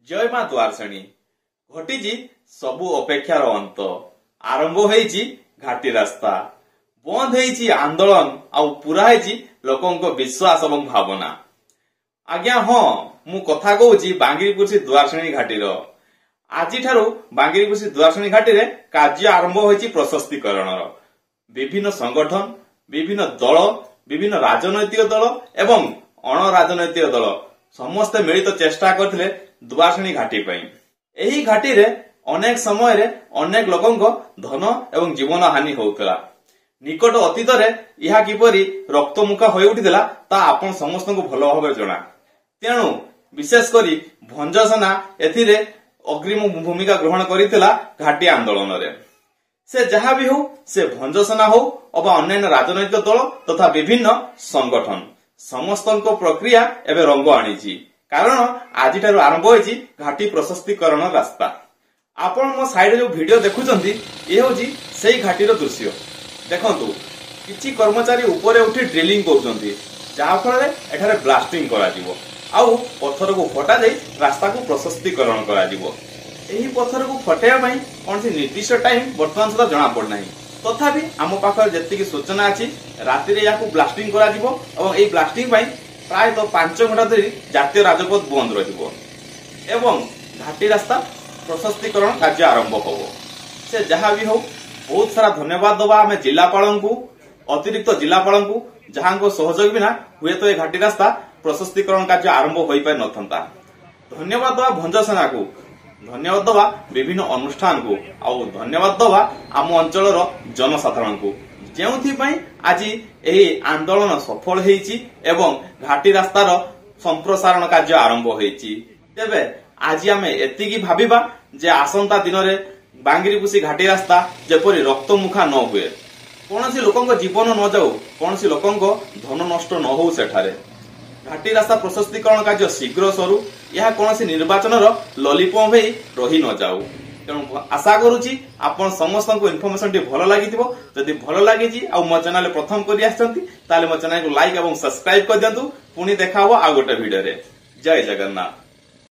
जय मां द्वारसणी घटी सबु अपेक्षार अंत आरंभ होईची घाटी रास्ता बंद होईची आंदोलन आउ पूरा होईची लोकंको विश्वास एवं भावना। आज्ञा हाँ मु कथा कहूची बांगिरीपुसी द्वारसणी घाटीर आज बांगिरीपुसी द्वारसणी घाटी रे कार्य आरंभ होईची प्रशस्तीकरण विभिन्न संगठन विभिन्न दल विभिन्न राजनैतिक दल एवं अण राजनैतिक दल समस्ते मिलित चेष्टा करथिले द्वारसणी घाटी पई। एही घाटी रे अनेक समय रे अनेक लोकंको धन एवं जीवन हानि होउतला। निकट अतीत रे यहा किपरि रक्तमुखा होई उठितला ता आपण समस्तनको भलो भाबे जणा। तेणु विशेष करी भंज सेना एथिरे अग्रिम भूमिका ग्रहण करितला घाटी आंदोलन रे। से जहा भी हो से भंज सेना हो अबा अन्य राजनैतिक दल तथा विभिन्न संगठन समस्तनको प्रक्रिया एबे रंग आनीची कारण आज आरंभ होईची घाटी प्रशस्तीकरण रास्ता। आपण मो साइड जो वीडियो देखुचंती ए होची सेही घाटीर दृश्य देखंतु। किछि कर्मचारी ऊपर उठी ड्रिलिंग करूचंती जहा फल रे एठारे ब्लास्टिंग करा जिवो आउ पत्थर को फटा जाई रास्ता को प्रशस्तीकरण करा जिवो। एही पत्थर को फटेया पई कोनसी निर्दिष्ट टाइम वर्तमान सुधा जणा पड़ नाही। तथापि आम पाखर जेतिकी सूचना अछि राति रे याकू ब्लास्टिंग करा जिवो एवं एही ब्लास्टिंग पई प्राय तो 5 घंटा धरी जातीय राजपथ बंद रहिबो एवं घाटी रास्ता प्रशस्तीकरण कार्य आरंभ होबो। से जहा भी हो बहुत सारा धन्यवाद दबा हमें जिलापाल को अतिरिक्त जिलापाल को जहां को सहयोग बिना हुए तो ये घाटी रास्ता प्रशस्तीकरण कार्य आरंभ होई पाइ नथंता। धन्यवाद दबा भंज सेना को धन्यवाद दबा विभिन्न अनुष्ठान को आउ धन्यवाद दबा आम अंचल जनसाधारण को जेउथि आज एही आंदोलन सफल हेइची एवं घाटी रास्तार संप्रसारण कार्य आरंभ होइची। तेबे आज आमे एतिकी भाबिबा जे आसंता दिन रे बांगिरीपुसी घाटी रास्ता जेपरि रक्तमुखा न हुए कोनसी लोकंको जीवन न जाऊ कोनसी लोकंको धन नष्ट न हो। सेठारे घाटी रास्ता प्रशस्तीकरण कार्य शीघ्र सरू यह कोनसी निर्वाचन लॉलीपॉप रही न जाऊ। तेणु आशा करुची आपण समस्त इनफॉरमेशन टी भलो लागिथिबो। जदि भलो लागिची आ मो चैनल प्रथम करी आछंती ताले मो चैनल को लाइक एवं सब्सक्राइब कर दियंतु। पुनी देखा हो आ गोटे वीडियो रे। जय जगन्नाथ।